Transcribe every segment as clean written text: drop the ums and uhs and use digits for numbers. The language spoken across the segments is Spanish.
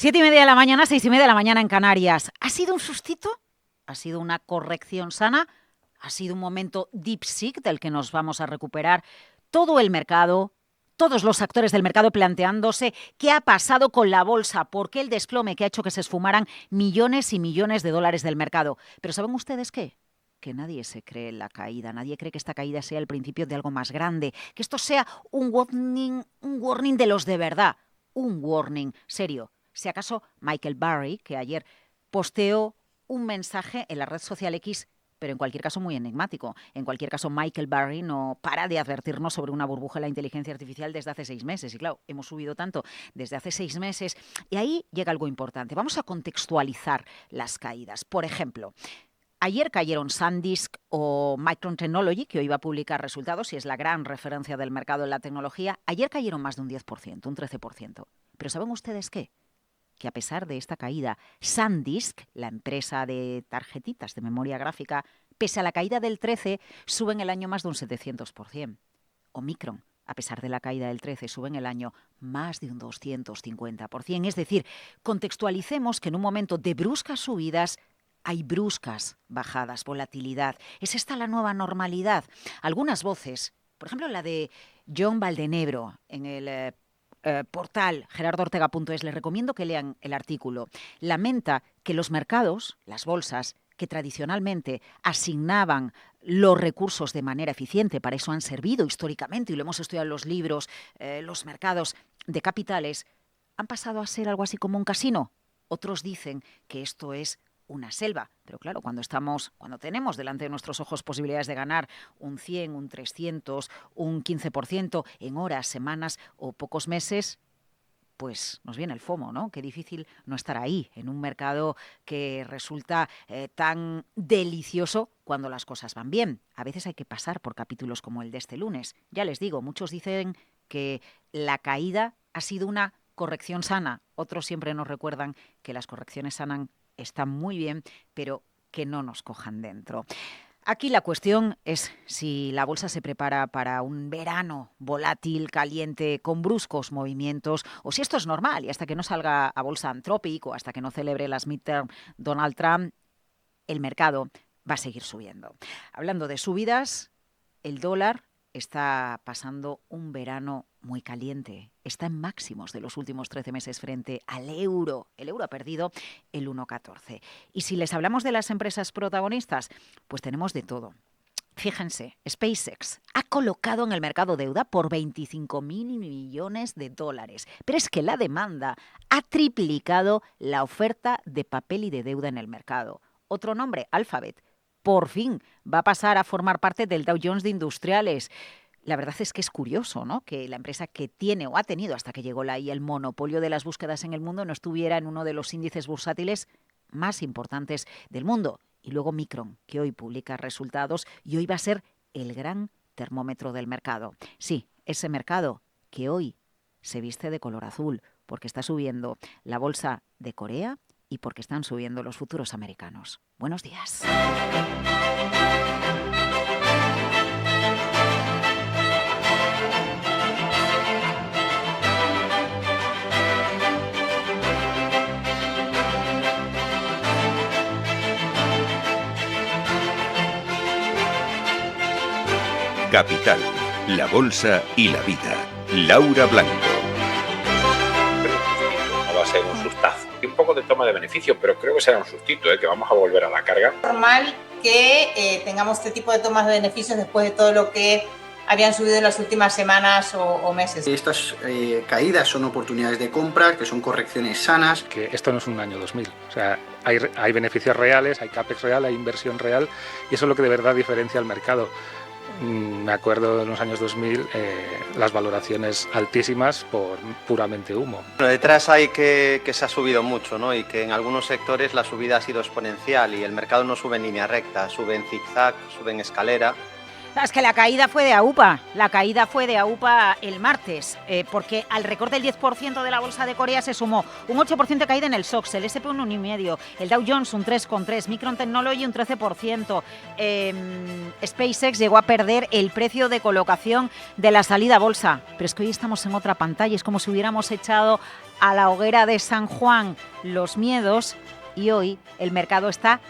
7:30 de la mañana, 6:30 de la mañana en Canarias. ¿Ha sido un sustito? ¿Ha sido una corrección sana? ¿Ha sido un momento DeepSeek del que nos vamos a recuperar? Todo el mercado, todos los actores del mercado planteándose qué ha pasado con la bolsa, por qué el desplome que ha hecho que se esfumaran millones y millones de dólares del mercado. Pero ¿saben ustedes qué? Que nadie se cree en la caída, nadie cree que esta caída sea el principio de algo más grande, que esto sea un warning de los de verdad, un warning serio. Si acaso Michael Burry, que ayer posteó un mensaje en la red social X, pero en cualquier caso muy enigmático. En cualquier caso, Michael Burry no para de advertirnos sobre una burbuja de la inteligencia artificial desde hace 6 meses. Y claro, hemos subido tanto desde hace 6 meses. Y ahí llega algo importante. Vamos a contextualizar las caídas. Por ejemplo, ayer cayeron SanDisk o Micron Technology, que hoy va a publicar resultados y es la gran referencia del mercado en la tecnología. Ayer cayeron más de un 10%, un 13%. Pero ¿saben ustedes qué? Que a pesar de esta caída, SanDisk, la empresa de tarjetitas de memoria gráfica, pese a la caída del 13%, sube en el año más de un 700%. O Micron, a pesar de la caída del 13%, sube en el año más de un 250%. Es decir, contextualicemos que en un momento de bruscas subidas hay bruscas bajadas, volatilidad. ¿Es esta la nueva normalidad? Algunas voces, por ejemplo la de John Valdenebro en el portal gerardoortega.es, les recomiendo que lean el artículo. Lamenta que los mercados, las bolsas, que tradicionalmente asignaban los recursos de manera eficiente, para eso han servido históricamente, y lo hemos estudiado en los libros, los mercados de capitales, han pasado a ser algo así como un casino. Otros dicen que esto es una selva, pero claro, cuando tenemos delante de nuestros ojos posibilidades de ganar un 100, un 300, un 15% en horas, semanas o pocos meses, pues nos viene el FOMO, ¿no? Qué difícil no estar ahí, en un mercado que resulta tan delicioso cuando las cosas van bien. A veces hay que pasar por capítulos como el de este lunes. Ya les digo, muchos dicen que la caída ha sido una corrección sana. Otros siempre nos recuerdan que las correcciones sanas están muy bien, pero que no nos cojan dentro. Aquí la cuestión es si la bolsa se prepara para un verano volátil, caliente, con bruscos movimientos, o si esto es normal y hasta que no salga a bolsa Anthropic o hasta que no celebre las midterm Donald Trump, el mercado va a seguir subiendo. Hablando de subidas, el dólar está pasando un verano muy caliente. Está en máximos de los últimos 13 meses frente al euro. El euro ha perdido el 1,14. Y si les hablamos de las empresas protagonistas, pues tenemos de todo. Fíjense, SpaceX ha colocado en el mercado deuda por 25.000 millones de dólares. Pero es que la demanda ha triplicado la oferta de papel y de deuda en el mercado. Otro nombre, Alphabet, por fin va a pasar a formar parte del Dow Jones de Industriales. La verdad es que es curioso, ¿no?, que la empresa que tiene o ha tenido hasta que llegó la IA el monopolio de las búsquedas en el mundo no estuviera en uno de los índices bursátiles más importantes del mundo. Y luego Micron, que hoy publica resultados y hoy va a ser el gran termómetro del mercado. Sí, ese mercado que hoy se viste de color azul porque está subiendo la bolsa de Corea y porque están subiendo los futuros americanos. Buenos días. Capital, la bolsa y la vida. Laura Blanco. No va a ser un sustazo. Y un poco de toma de beneficio, pero creo que será un sustito, que vamos a volver a la carga. Es normal que tengamos este tipo de tomas de beneficios después de todo lo que habían subido en las últimas semanas o meses. Estas caídas son oportunidades de compra, que son correcciones sanas. Que esto no es un año 2000, o sea, hay beneficios reales, hay capex real, hay inversión real, y eso es lo que de verdad diferencia al mercado. Me acuerdo en los años 2000 las valoraciones altísimas por puramente humo. Bueno, detrás hay que se ha subido mucho, ¿no? Y que en algunos sectores la subida ha sido exponencial y el mercado no sube en línea recta, sube en zigzag, sube en escalera. Es que la caída fue de AUPA, el martes, porque al recorte del 10% de la bolsa de Corea se sumó un 8% de caída en el SOX, el SP un 1,5%, el Dow Jones un 3,3%, Micron Technology un 13%, SpaceX llegó a perder el precio de colocación de la salida a bolsa. Pero es que hoy estamos en otra pantalla, es como si hubiéramos echado a la hoguera de San Juan los miedos y hoy el mercado está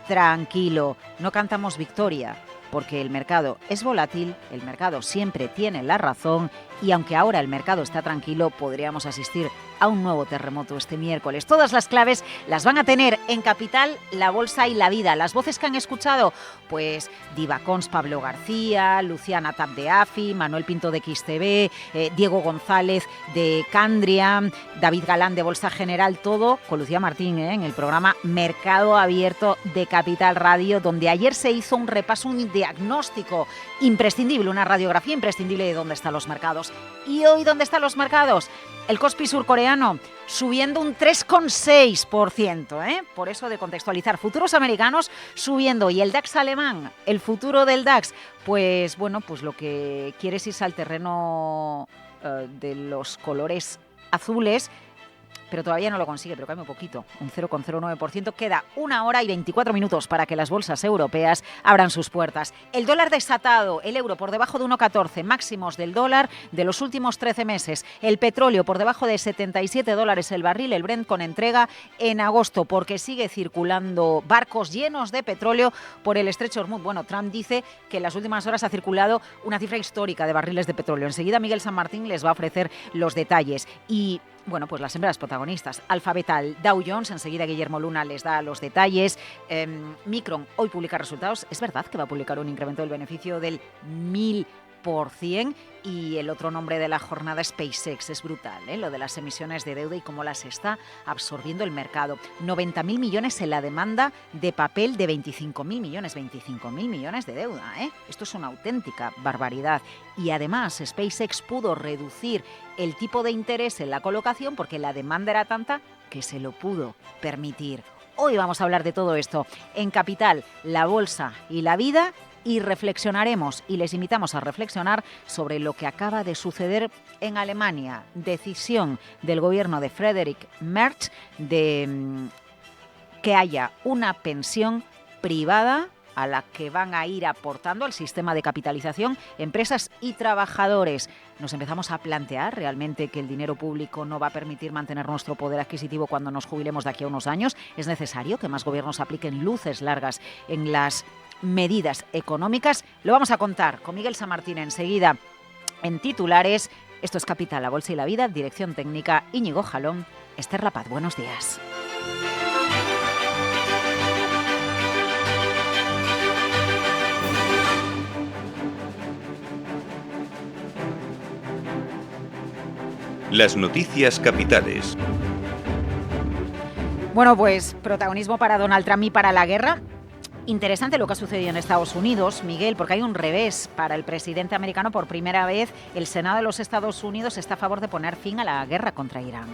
tranquilo. No cantamos victoria, porque el mercado es volátil, el mercado siempre tiene la razón y aunque ahora el mercado está tranquilo, podríamos asistir a un nuevo terremoto este miércoles. Todas las claves las van a tener en Capital, La Bolsa y la Vida. Las voces que han escuchado, pues Divacons, Pablo García, Luciana Tap de AFI, Manuel Pinto de XTV, Diego González de Candria, David Galán de Bolsa General, todo con Lucía Martín en el programa Mercado Abierto de Capital Radio, donde ayer se hizo un repaso, un diagnóstico imprescindible, una radiografía imprescindible de dónde están los mercados. ¿Y hoy dónde están los mercados? El Kospi surcoreano subiendo un 3,6%, por eso de contextualizar. Futuros americanos subiendo y el DAX alemán, el futuro del DAX, pues bueno, pues lo que quiere es irse al terreno de los colores azules, pero todavía no lo consigue, pero cae muy poquito, un 0,09%. Queda 1 hora y 24 minutos para que las bolsas europeas abran sus puertas. El dólar desatado, el euro por debajo de 1,14, máximos del dólar de los últimos 13 meses. El petróleo por debajo de $77 el barril, el Brent con entrega en agosto, porque sigue circulando barcos llenos de petróleo por el estrecho de Hormuz. Bueno, Trump dice que en las últimas horas ha circulado una cifra histórica de barriles de petróleo. Enseguida Miguel San Martín les va a ofrecer los detalles. Y bueno, pues las empresas protagonistas. Alphabetal, Dow Jones, enseguida Guillermo Luna les da los detalles. Micron hoy publica resultados. Es verdad que va a publicar un incremento del beneficio del 1000%. Y el otro nombre de la jornada, SpaceX. Es brutal, lo de las emisiones de deuda y cómo las está absorbiendo el mercado. 90.000 millones en la demanda de papel de 25.000 millones. 25.000 millones de deuda, Esto es una auténtica barbaridad. Y además, SpaceX pudo reducir el tipo de interés en la colocación porque la demanda era tanta que se lo pudo permitir. Hoy vamos a hablar de todo esto en Capital, La Bolsa y la Vida. Y reflexionaremos, y les invitamos a reflexionar sobre lo que acaba de suceder en Alemania. Decisión del gobierno de Friedrich Merz de que haya una pensión privada a la que van a ir aportando al sistema de capitalización empresas y trabajadores. Nos empezamos a plantear realmente que el dinero público no va a permitir mantener nuestro poder adquisitivo cuando nos jubilemos de aquí a unos años. Es necesario que más gobiernos apliquen luces largas en las medidas económicas. Lo vamos a contar con Miguel San Martín enseguida en titulares. Esto es Capital, La Bolsa y la Vida, dirección técnica Íñigo Jalón, Esther Lapaz. Buenos días. Las noticias capitales. Bueno, pues protagonismo para Donald Trump y para la guerra. Interesante lo que ha sucedido en Estados Unidos, Miguel, porque hay un revés para el presidente americano. Por primera vez, el Senado de los Estados Unidos está a favor de poner fin a la guerra contra Irán.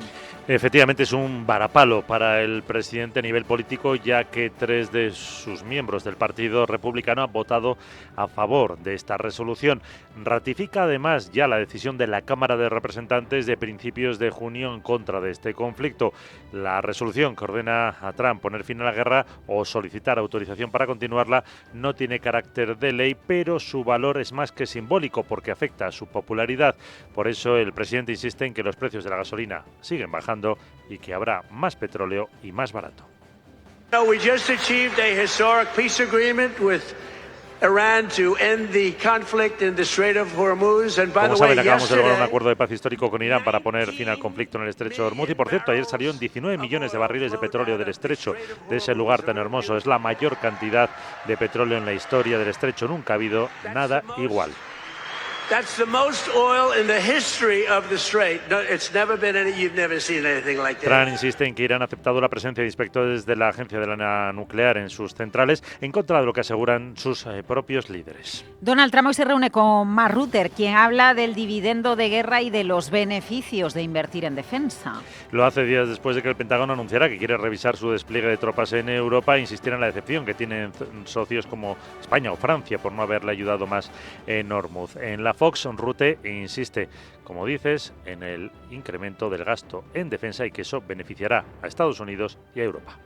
Efectivamente, es un varapalo para el presidente a nivel político, ya que 3 de sus miembros del Partido Republicano han votado a favor de esta resolución. Ratifica además ya la decisión de la Cámara de Representantes de principios de junio en contra de este conflicto. La resolución que ordena a Trump poner fin a la guerra o solicitar autorización para continuarla no tiene carácter de ley, pero su valor es más que simbólico porque afecta a su popularidad. Por eso el presidente insiste en que los precios de la gasolina siguen bajando y que habrá más petróleo y más barato. We just achieved a historic peace agreement with Iran to end the conflict in the Strait of Hormuz. And by Como the way, saben, acabamos de lograr un yesterday, acuerdo de paz histórico con Irán para poner fin al conflicto en el estrecho de Hormuz. Y por cierto, ayer salieron 19 millones de barriles de petróleo del estrecho, de ese lugar tan hermoso. Es la mayor cantidad de petróleo en la historia del estrecho. Nunca ha habido nada igual. that's the most oil in the history of the Strait. No, it's never been any, you've never seen anything like that. Trump insiste en que Irán ha aceptado la presencia de inspectores de la Agencia de la Nuclear en sus centrales, en contra de lo que aseguran sus propios líderes. Donald Trump hoy se reúne con Mark Rutte, quien habla del dividendo de guerra y de los beneficios de invertir en defensa. Lo hace días después de que el Pentágono anunciara que quiere revisar su despliegue de tropas en Europa e insistir en la decepción que tienen socios como España o Francia por no haberle ayudado más en Hormuz. En la Fox, Rutte insiste, como dices, en el incremento del gasto en defensa y que eso beneficiará a Estados Unidos y a Europa.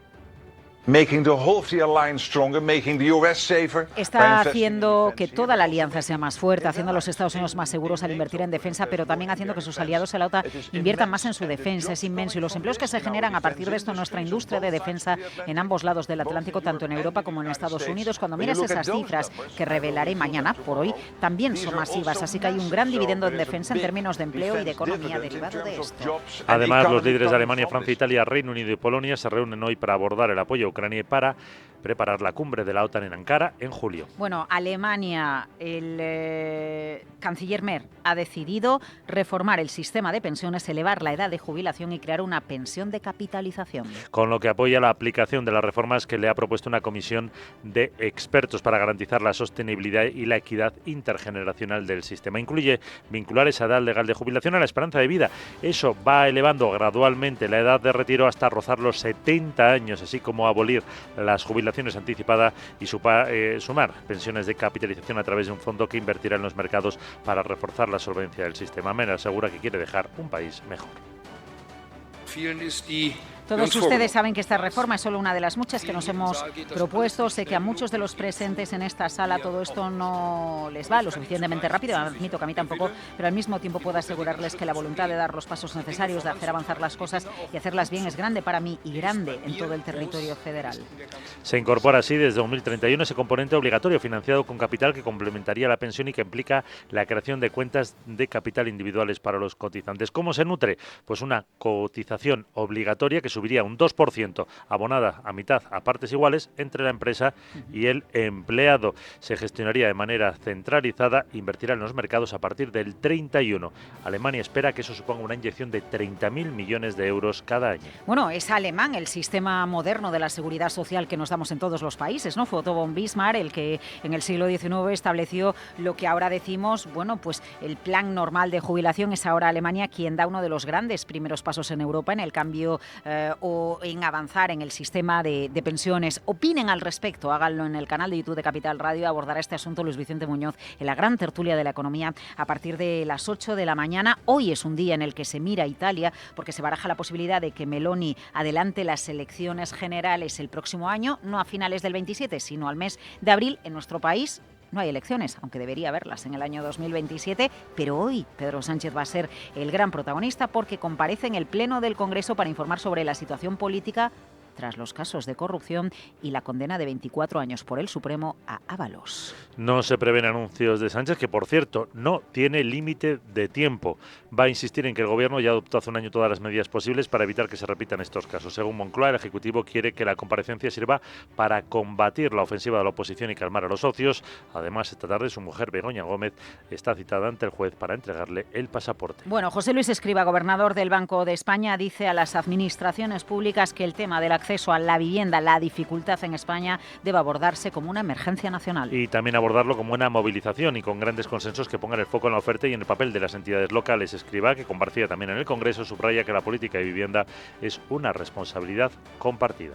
Está haciendo que toda la alianza sea más fuerte, haciendo a los Estados Unidos más seguros al invertir en defensa, pero también haciendo que sus aliados en la OTAN inviertan más en su defensa. Es inmenso. Y los empleos que se generan a partir de esto en nuestra industria de defensa en ambos lados del Atlántico, tanto en Europa como en Estados Unidos, cuando miras esas cifras que revelaré mañana por hoy, también son masivas. Así que hay un gran dividendo en defensa en términos de empleo y de economía derivado de esto. Además, los líderes de Alemania, Francia, Italia, Reino Unido y Polonia se reúnen hoy para abordar el apoyo a Ucrania y para preparar la cumbre de la OTAN en Ankara en julio. Bueno, Alemania, el canciller Merz ha decidido reformar el sistema de pensiones, elevar la edad de jubilación y crear una pensión de capitalización. Con lo que apoya la aplicación de las reformas que le ha propuesto una comisión de expertos para garantizar la sostenibilidad y la equidad intergeneracional del sistema. Incluye vincular esa edad legal de jubilación a la esperanza de vida. Eso va elevando gradualmente la edad de retiro hasta rozar los 70 años, así como abolir las jubilaciones anticipadas y sumar pensiones de capitalización a través de un fondo que invertirá en los mercados para reforzar la solvencia del sistema. Merz asegura que quiere dejar un país mejor. Todos ustedes saben que esta reforma es solo una de las muchas que nos hemos propuesto. Sé que a muchos de los presentes en esta sala todo esto no les va lo suficientemente rápido, admito que a mí tampoco, pero al mismo tiempo puedo asegurarles que la voluntad de dar los pasos necesarios, de hacer avanzar las cosas y hacerlas bien es grande para mí y grande en todo el territorio federal. Se incorpora así desde 2031 ese componente obligatorio financiado con capital que complementaría la pensión y que implica la creación de cuentas de capital individuales para los cotizantes. ¿Cómo se nutre? Pues una cotización obligatoria que subiría un 2%, abonada a mitad, a partes iguales, entre la empresa y el empleado. Se gestionaría de manera centralizada, invertirá en los mercados a partir del 31. Alemania espera que eso suponga una inyección de 30.000 millones de euros cada año. Bueno, es alemán el sistema moderno de la seguridad social que nos damos en todos los países, ¿no? Fue Otto von Bismarck el que en el siglo XIX estableció lo que ahora decimos, bueno, pues el plan normal de jubilación. Es ahora Alemania quien da uno de los grandes primeros pasos en Europa en el cambio o en avanzar en el sistema de pensiones. Opinen al respecto, háganlo en el canal de YouTube de Capital Radio. Abordará este asunto Luis Vicente Muñoz en la gran tertulia de la economía a partir de las 8 de la mañana. Hoy es un día en el que se mira a Italia porque se baraja la posibilidad de que Meloni adelante las elecciones generales el próximo año, no a finales del 27, sino al mes de abril. En nuestro país no hay elecciones, aunque debería haberlas en el año 2027, pero hoy Pedro Sánchez va a ser el gran protagonista porque comparece en el Pleno del Congreso para informar sobre la situación política tras los casos de corrupción y la condena de 24 años por el Supremo a Ábalos. No se prevén anuncios de Sánchez, que por cierto no tiene límite de tiempo. Va a insistir en que el Gobierno ya adoptó hace un año todas las medidas posibles para evitar que se repitan estos casos. Según Moncloa, el Ejecutivo quiere que la comparecencia sirva para combatir la ofensiva de la oposición y calmar a los socios. Además, esta tarde su mujer, Begoña Gómez, está citada ante el juez para entregarle el pasaporte. Bueno, José Luis Escrivá, gobernador del Banco de España, dice a las administraciones públicas que el tema del acceso a la vivienda, la dificultad en España, debe abordarse como una emergencia nacional. Y también abordarlo como una movilización y con grandes consensos que pongan el foco en la oferta y en el papel de las entidades locales. Escrivá, que comparecía también en el Congreso, subraya que la política de vivienda es una responsabilidad compartida.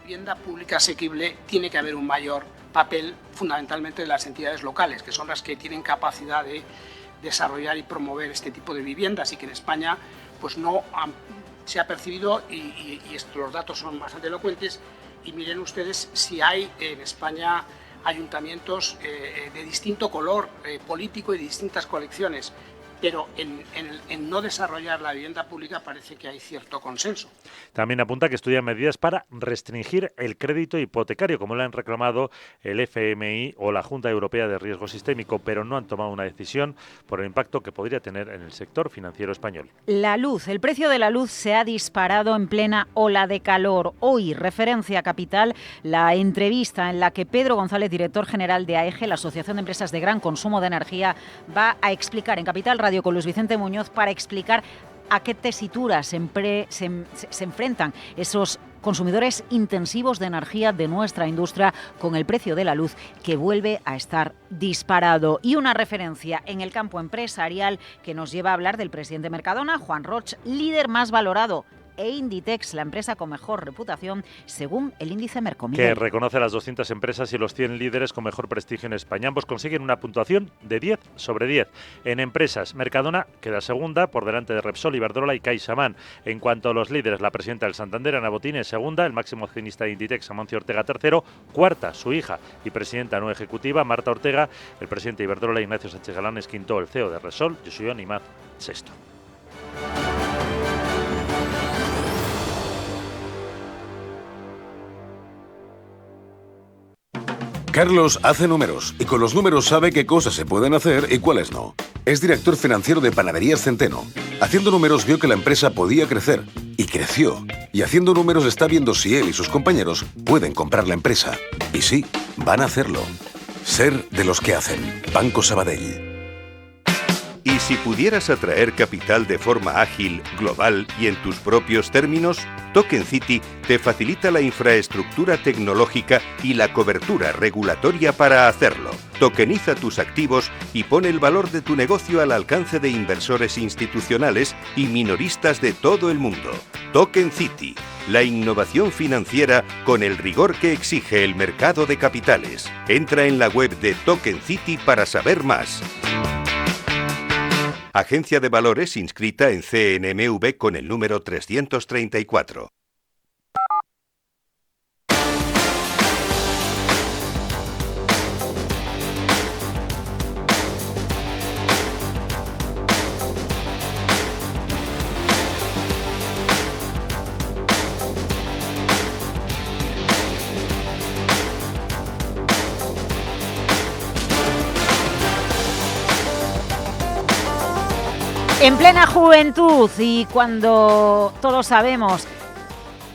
Vivienda pública asequible tiene que haber un mayor papel fundamentalmente de las entidades locales, que son las que tienen capacidad de desarrollar y promover este tipo de viviendas y que en España pues no se ha percibido y los datos son bastante elocuentes. Y miren ustedes si hay en España ayuntamientos de distinto color político y de distintas coaliciones, pero en no desarrollar la vivienda pública parece que hay cierto consenso. También apunta que estudia medidas para restringir el crédito hipotecario, como lo han reclamado el FMI o la Junta Europea de Riesgo Sistémico, pero no han tomado una decisión por el impacto que podría tener en el sector financiero español. La luz, el precio de la luz se ha disparado en plena ola de calor. Hoy, Referencia Capital, la entrevista en la que Pedro González, director general de AEGE, la Asociación de Empresas de Gran Consumo de Energía, va a explicar en Capital Radio con Luis Vicente Muñoz para explicar a qué tesitura se enfrentan esos consumidores intensivos de energía de nuestra industria con el precio de la luz que vuelve a estar disparado. Y una referencia en el campo empresarial que nos lleva a hablar del presidente Mercadona, Juan Roch, líder más valorado e Inditex, la empresa con mejor reputación según el índice Mercomil. Que reconoce a las 200 empresas y los 100 líderes con mejor prestigio en España. Ambos consiguen una puntuación de 10 sobre 10. En empresas, Mercadona queda segunda por delante de Repsol, Iberdrola y CaixaBank. En cuanto a los líderes, la presidenta del Santander, Ana Botín, es segunda, el máximo accionista de Inditex, Amancio Ortega, tercero, cuarta, su hija y presidenta no ejecutiva, Marta Ortega, el presidente de Iberdrola, Ignacio Sánchez Galán, es quinto, el CEO de Repsol, Josué Nimaz, sexto. Carlos hace números y con los números sabe qué cosas se pueden hacer y cuáles no. Es director financiero de Panaderías Centeno. Haciendo números vio que la empresa podía crecer y creció. Y haciendo números está viendo si él y sus compañeros pueden comprar la empresa. Y sí, van a hacerlo. Ser de los que hacen. Banco Sabadell. ¿Y si pudieras atraer capital de forma ágil, global y en tus propios términos? Token City te facilita la infraestructura tecnológica y la cobertura regulatoria para hacerlo. Tokeniza tus activos y pone el valor de tu negocio al alcance de inversores institucionales y minoristas de todo el mundo. Token City, la innovación financiera con el rigor que exige el mercado de capitales. Entra en la web de Token City para saber más. Agencia de Valores inscrita en CNMV con el número 334. En plena juventud y cuando todos sabemos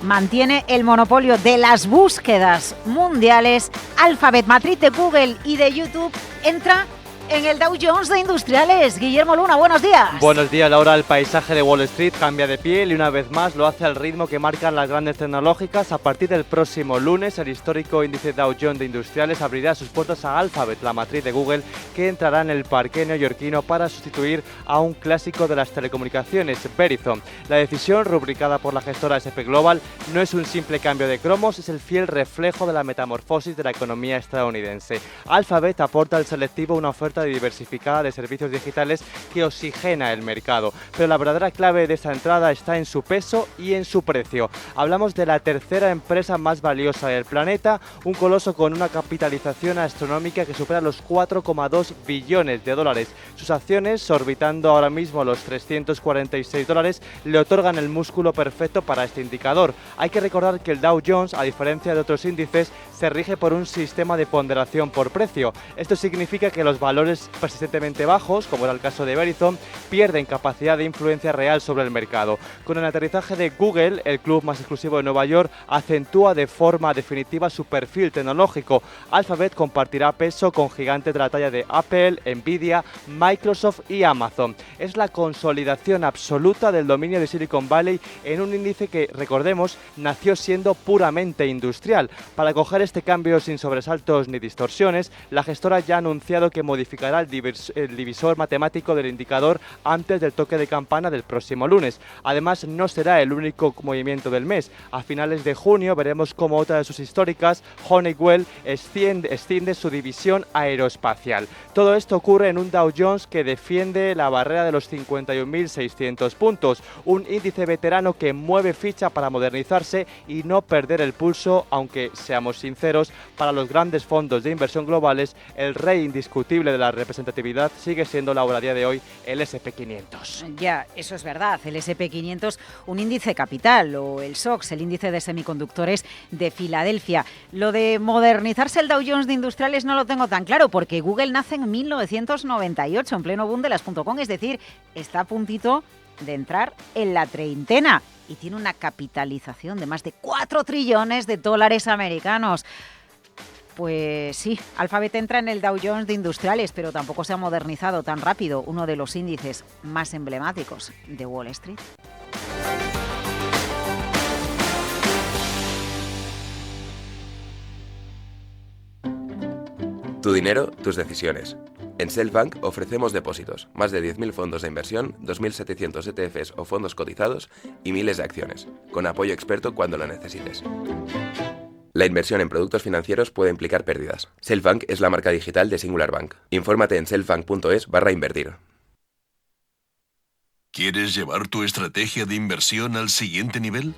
mantiene el monopolio de las búsquedas mundiales, Alphabet, matriz de Google y de YouTube, entra en el Dow Jones de Industriales. Guillermo Luna, buenos días. Buenos días, Laura. El paisaje de Wall Street cambia de piel y una vez más lo hace al ritmo que marcan las grandes tecnológicas. A partir del próximo lunes, el histórico índice Dow Jones de Industriales abrirá sus puertas a Alphabet, la matriz de Google, que entrará en el parque neoyorquino para sustituir a un clásico de las telecomunicaciones, Verizon. La decisión, rubricada por la gestora S&P Global, no es un simple cambio de cromos, es el fiel reflejo de la metamorfosis de la economía estadounidense. Alphabet aporta al selectivo una oferta diversificada de servicios digitales que oxigena el mercado, pero la verdadera clave de esta entrada está en su peso y en su precio. Hablamos de la tercera empresa más valiosa del planeta, un coloso con una capitalización astronómica que supera los 4,2 billones de dólares. Sus acciones, orbitando ahora mismo los $346, le otorgan el músculo perfecto para este indicador. Hay que recordar que el Dow Jones, a diferencia de otros índices, se rige por un sistema de ponderación por precio. Esto significa que los valores persistentemente bajos, como era el caso de Verizon, pierden capacidad de influencia real sobre el mercado. Con el aterrizaje de Google, el club más exclusivo de Nueva York acentúa de forma definitiva su perfil tecnológico. Alphabet compartirá peso con gigantes de la talla de Apple, Nvidia, Microsoft y Amazon. Es la consolidación absoluta del dominio de Silicon Valley en un índice que, recordemos, nació siendo puramente industrial. Para coger este cambio sin sobresaltos ni distorsiones, la gestora ya ha anunciado que modificará el divisor matemático del indicador antes del toque de campana del próximo lunes. Además, no será el único movimiento del mes. A finales de junio veremos cómo otra de sus históricas, Honeywell, extiende su división aeroespacial. Todo esto ocurre en un Dow Jones que defiende la barrera de los 51.600 puntos, un índice veterano que mueve ficha para modernizarse y no perder el pulso, aunque seamos sinceros, para los grandes fondos de inversión globales, el rey indiscutible de la representatividad sigue siendo, Laura, a día de hoy el S&P 500. Ya, eso es verdad, el S&P 500, un índice capital, o el SOX, el índice de semiconductores de Filadelfia. Lo de modernizarse el Dow Jones de Industriales no lo tengo tan claro, porque Google nace en 1998, en pleno boom de las .com, es decir, está a puntito de entrar en la treintena y tiene una capitalización de más de 4 trillones de dólares americanos. Pues sí, Alphabet entra en el Dow Jones de Industriales, pero tampoco se ha modernizado tan rápido, uno de los índices más emblemáticos de Wall Street. Tu dinero, tus decisiones. En Selfbank ofrecemos depósitos, más de 10.000 fondos de inversión, 2.700 ETFs o fondos cotizados y miles de acciones, con apoyo experto cuando lo necesites. La inversión en productos financieros puede implicar pérdidas. Selfbank es la marca digital de Singular Bank. Infórmate en selfbank.es/invertir. ¿Quieres llevar tu estrategia de inversión al siguiente nivel?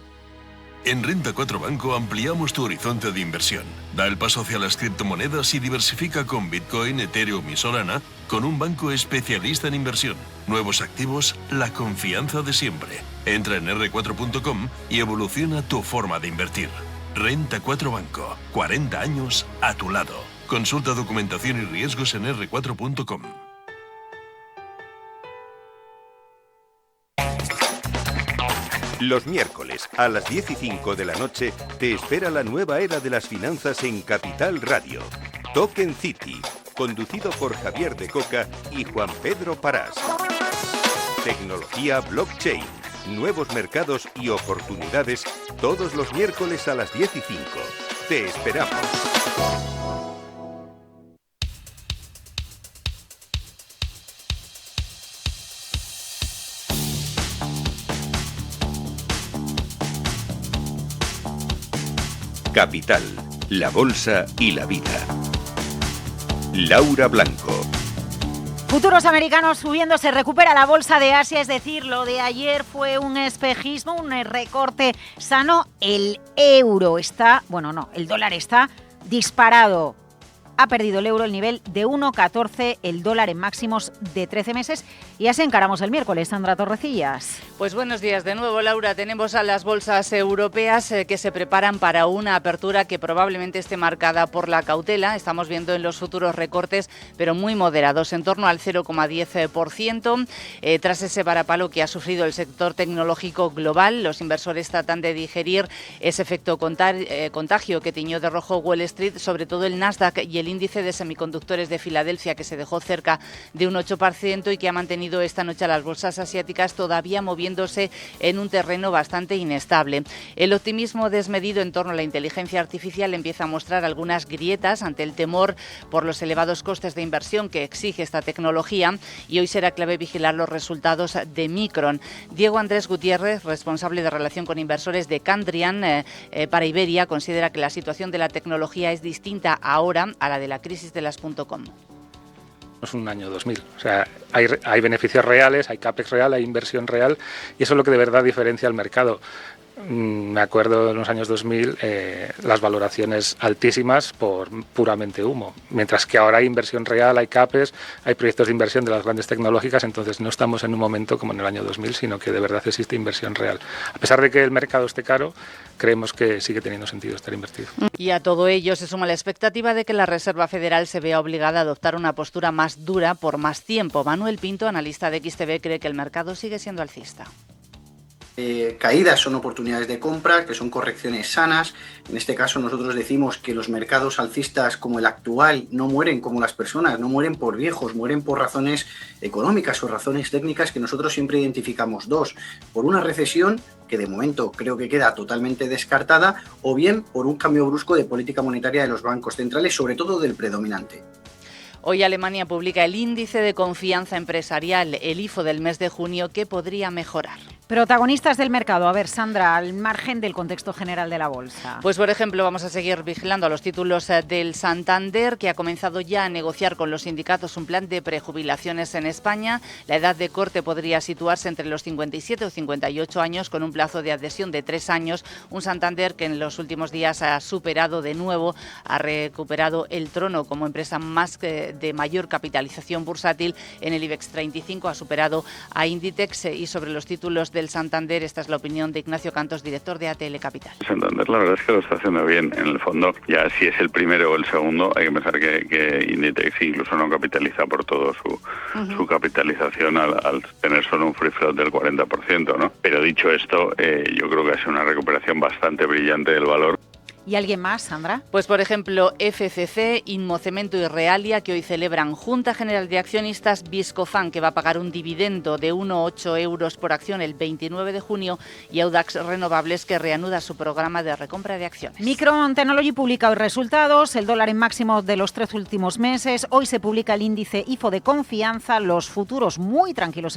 En Renta 4 Banco ampliamos tu horizonte de inversión. Da el paso hacia las criptomonedas y diversifica con Bitcoin, Ethereum y Solana con un banco especialista en inversión. Nuevos activos, la confianza de siempre. Entra en r4.com y evoluciona tu forma de invertir. Renta 4 Banco. 40 años a tu lado. Consulta documentación y riesgos en r4.com. Los miércoles a las 10:05 de la noche te espera la nueva era de las finanzas en Capital Radio. Token City, conducido por Javier de Coca y Juan Pedro Parás. Tecnología blockchain, nuevos mercados y oportunidades todos los miércoles a las 10:05. Te esperamos. Capital, la bolsa y la vida. Laura Blanco. Futuros americanos subiendo, se recupera la bolsa de Asia, es decir, lo de ayer fue un espejismo, un recorte sano. El euro está, el dólar está disparado. Ha perdido el euro el nivel de 1,14, el dólar en máximos de 13 meses. Y así encaramos el miércoles, Sandra Torrecillas. Pues buenos días de nuevo, Laura. Tenemos a las bolsas europeas que se preparan para una apertura que probablemente esté marcada por la cautela. Estamos viendo en los futuros recortes, pero muy moderados, en torno al 0,10%. Tras ese varapalo que ha sufrido el sector tecnológico global, los inversores tratan de digerir ese efecto contagio que tiñó de rojo Wall Street, sobre todo el Nasdaq y el índice de semiconductores de Filadelfia, que se dejó cerca de un 8% y que ha mantenido esta noche a las bolsas asiáticas todavía moviéndose en un terreno bastante inestable. El optimismo desmedido en torno a la inteligencia artificial empieza a mostrar algunas grietas ante el temor por los elevados costes de inversión que exige esta tecnología, y hoy será clave vigilar los resultados de Micron. Diego Andrés Gutiérrez, responsable de relación con inversores de Candrian para Iberia, considera que la situación de la tecnología es distinta ahora a la de la crisis de las .com. Es un año 2000, o sea, hay beneficios reales, hay capex real, hay inversión real, y eso es lo que de verdad diferencia al mercado. Me acuerdo en los años 2000 las valoraciones altísimas por puramente humo, mientras que ahora hay inversión real, hay CAPES, hay proyectos de inversión de las grandes tecnológicas, entonces no estamos en un momento como en el año 2000, sino que de verdad existe inversión real. A pesar de que el mercado esté caro, creemos que sigue teniendo sentido estar invertido. Y a todo ello se suma la expectativa de que la Reserva Federal se vea obligada a adoptar una postura más dura por más tiempo. Manuel Pinto, analista de XTB, cree que el mercado sigue siendo alcista. Caídas son oportunidades de compra, que son correcciones sanas. En este caso nosotros decimos que los mercados alcistas como el actual no mueren como las personas, no mueren por viejos, mueren por razones económicas o razones técnicas que nosotros siempre identificamos dos: por una recesión, que de momento creo que queda totalmente descartada, o bien por un cambio brusco de política monetaria de los bancos centrales, sobre todo del predominante. Hoy Alemania publica el índice de confianza empresarial, el IFO del mes de junio, que podría mejorar. Protagonistas del mercado. A ver, Sandra, al margen del contexto general de la bolsa. Pues, por ejemplo, vamos a seguir vigilando a los títulos del Santander, que ha comenzado ya a negociar con los sindicatos un plan de prejubilaciones en España. La edad de corte podría situarse entre los 57 o 58 años, con un plazo de adhesión de 3 años. Un Santander que en los últimos días ha superado de nuevo, ha recuperado el trono como empresa más de mayor capitalización bursátil en el IBEX 35, ha superado a Inditex. Y sobre los títulos del Santander, esta es la opinión de Ignacio Cantos, director de ATL Capital. Santander la verdad es que lo está haciendo bien. En el fondo, ya si es el primero o el segundo, hay que pensar que Inditex incluso no capitaliza por todo su capitalización al tener solo un free float del 40%, ¿no? Pero dicho esto, yo creo que ha sido una recuperación bastante brillante del valor. ¿Y alguien más, Sandra? Pues por ejemplo, FCC, Inmocemento y Realia, que hoy celebran. Junta General de Accionistas, Viscofan, que va a pagar un dividendo de 1,8 euros por acción el 29 de junio, y Audax Renovables, que reanuda su programa de recompra de acciones. Micron Technology publica hoy resultados, el dólar en máximo de los 3 últimos meses. Hoy se publica el índice IFO de confianza, los futuros muy tranquilos